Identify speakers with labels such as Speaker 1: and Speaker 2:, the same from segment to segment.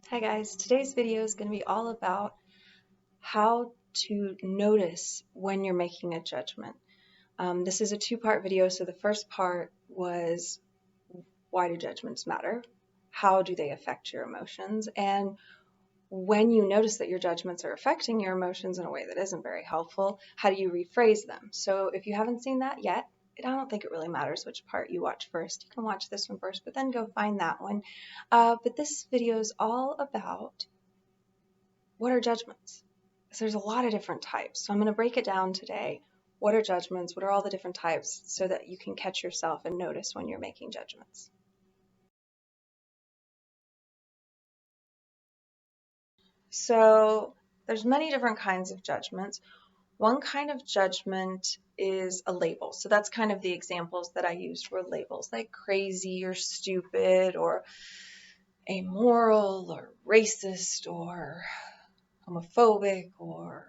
Speaker 1: Hi guys, today's video is going to be all about how to notice when you're making a judgment. This is a two-part video, so the first part was why do judgments matter? How do they affect your emotions? And when you notice that your judgments are affecting your emotions in a way that isn't very helpful, how do you rephrase them? So if you haven't seen that yet, I don't think it really matters which part you watch first. You can watch this one first, but then go find that one. But this video is all about what are judgments? So there's a lot of different types. So I'm going to break it down today. What are judgments? What are all the different types so that you can catch yourself and notice when you're making judgments? So there's many different kinds of judgments. One kind of judgment is a label. So that's kind of the examples that I used were labels like crazy or stupid or amoral or racist or homophobic or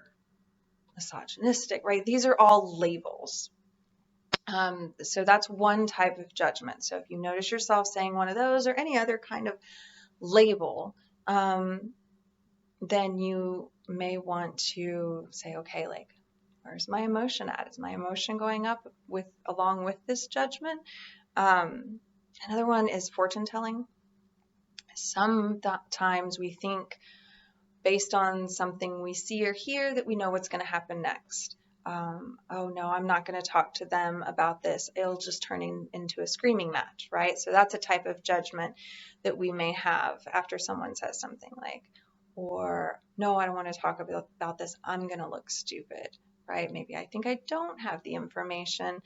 Speaker 1: misogynistic, right? These are all labels. So that's one type of judgment. So if you notice yourself saying one of those or any other kind of label, then you may want to say, okay, like, where's my emotion at? Is my emotion going up along with this judgment? Another one is fortune telling. Sometimes we think based on something we see or hear that we know what's going to happen next. Oh no, I'm not going to talk to them about this. It'll just turn into a screaming match, right? So that's a type of judgment that we may have after someone says something like, or no, I don't want to talk about this. I'm going to look stupid, right? Maybe I think I don't have the information.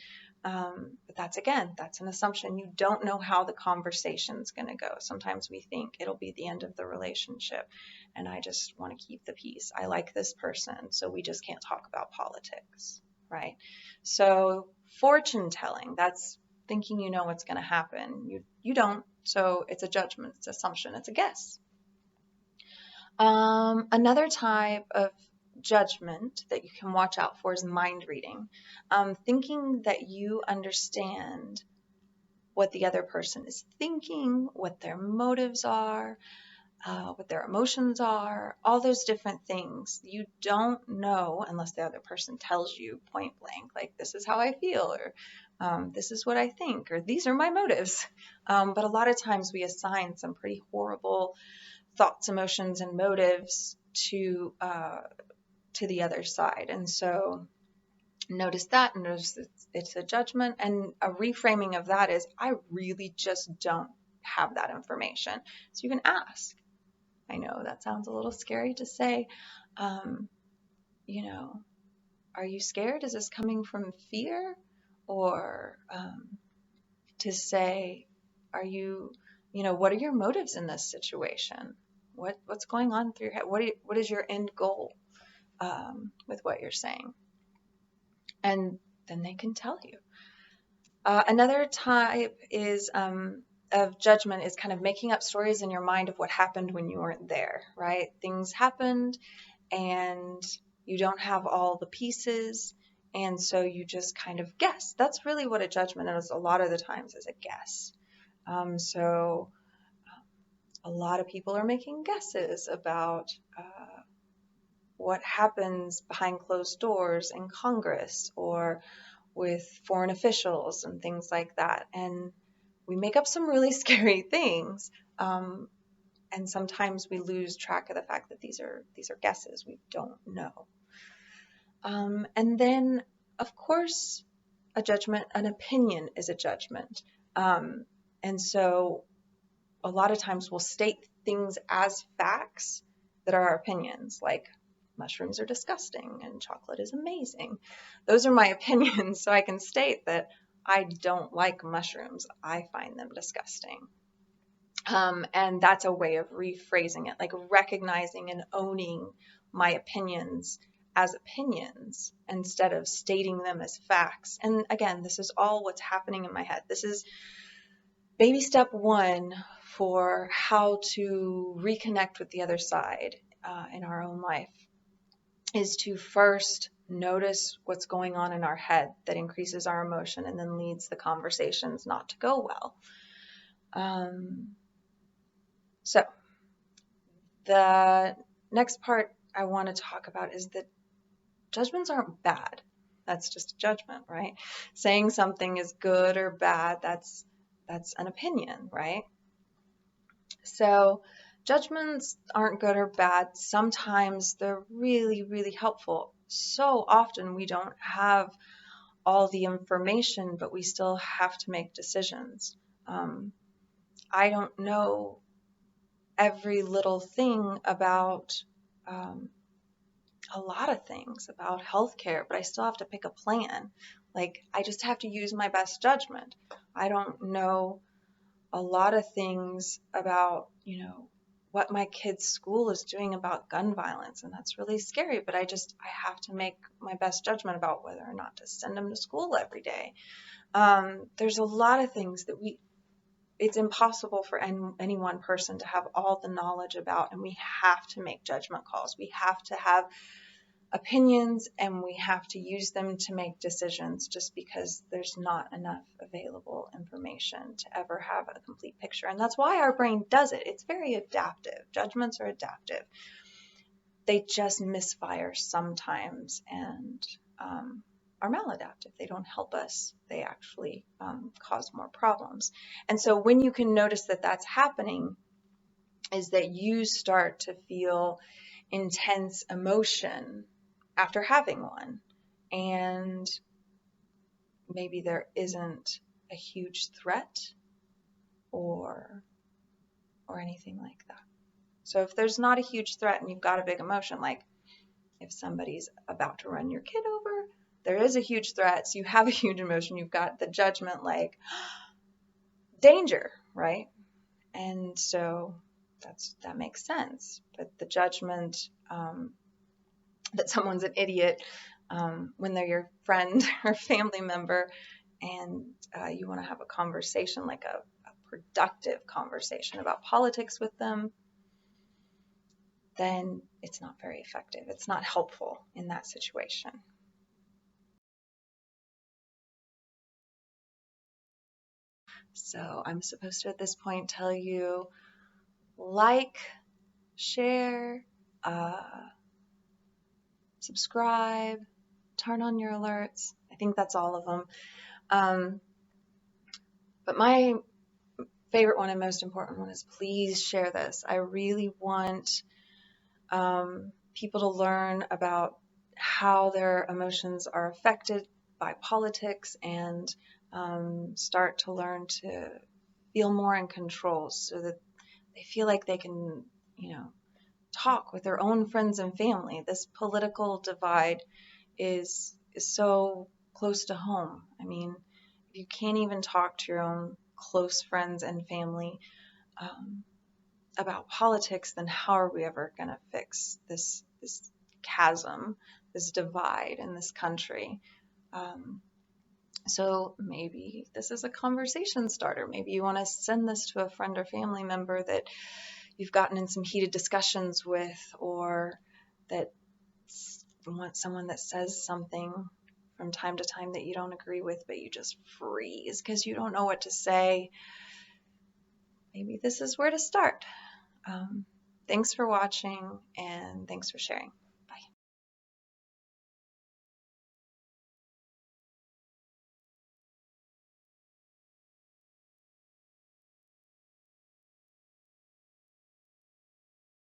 Speaker 1: But that's an assumption. You don't know how the conversation's going to go. Sometimes we think it'll be the end of the relationship and I just want to keep the peace. I like this person, so we just can't talk about politics, right? So fortune telling, that's thinking you know what's going to happen. You don't, so it's a judgment, it's an assumption, it's a guess. Another type of judgment that you can watch out for is mind reading. Thinking that you understand what the other person is thinking, what their motives are, what their emotions are, all those different things. You don't know unless the other person tells you point blank, like, this is how I feel, or this is what I think, or these are my motives. But a lot of times we assign some pretty horrible thoughts, emotions, and motives to the other side. And so notice that, and notice it's a judgment. And a reframing of that is, I really just don't have that information. So you can ask. I know that sounds a little scary to say, you know, are you scared? Is this coming from fear? Or to say, are you, what are your motives in this situation? What's going on through your head? What is your end goal with what you're saying? And then they can tell you. Another type of judgment is kind of making up stories in your mind of what happened when you weren't there, right? Things happened and you don't have all the pieces, and so you just kind of guess. That's really what a judgment is a lot of the times, is a guess. So a lot of people are making guesses about what happens behind closed doors in Congress or with foreign officials and things like that. And we make up some really scary things. And sometimes we lose track of the fact that these are guesses. We don't know. And then, of course, an opinion is a judgment. And so a lot of times we'll state things as facts that are our opinions, like mushrooms are disgusting and chocolate is amazing. Those are my opinions, so I can state that I don't like mushrooms. I find them disgusting. And that's a way of rephrasing it, like recognizing and owning my opinions as opinions instead of stating them as facts. And again, this is all what's happening in my head. This is baby step one for how to reconnect with the other side in our own life, is to first notice what's going on in our head that increases our emotion and then leads the conversations not to go well. So The next part I want to talk about is that judgments aren't bad. That's just a judgment, right? Saying something is good or bad, that's an opinion, right? So judgments aren't good or bad. Sometimes they're really, really helpful. So often we don't have all the information, but we still have to make decisions. I don't know every little thing about um, a lot of things about healthcare, but I still have to pick a plan. Like, I just have to use my best judgment. I don't know a lot of things about, what my kid's school is doing about gun violence, and that's really scary, but I have to make my best judgment about whether or not to send them to school every day. There's a lot of things that it's impossible for any one person to have all the knowledge about, and we have to make judgment calls. We have to have opinions, and we have to use them to make decisions, just because there's not enough available information to ever have a complete picture. And that's why our brain does it. It's very adaptive. Judgments are adaptive. They just misfire sometimes and are maladaptive. They don't help us. They actually cause more problems. And so when you can notice that that's happening, is that you start to feel intense emotion after having one. And maybe there isn't a huge threat or anything like that. So if there's not a huge threat and you've got a big emotion, like if somebody's about to run your kid over, there is a huge threat. So you have a huge emotion. You've got the judgment like danger, right? And so that makes sense. But the judgment that someone's an idiot when they're your friend or family member, and you want to have a conversation, like a productive conversation about politics with them, then it's not very effective. It's not helpful in that situation. So I'm supposed to at this point tell you, like, share, subscribe, turn on your alerts. I think that's all of them. But my favorite one and most important one is, please share this. I really want people to learn about how their emotions are affected by politics, and start to learn to feel more in control, so that they feel like they can, talk with their own friends and family. This political divide is so close to home. I mean, if you can't even talk to your own close friends and family about politics, then how are we ever going to fix this chasm, this divide in this country? So maybe this is a conversation starter. Maybe you want to send this to a friend or family member that you've gotten in some heated discussions with, or that want someone that says something from time to time that you don't agree with, but you just freeze because you don't know what to say. Maybe this is where to start. Thanks for watching, and thanks for sharing.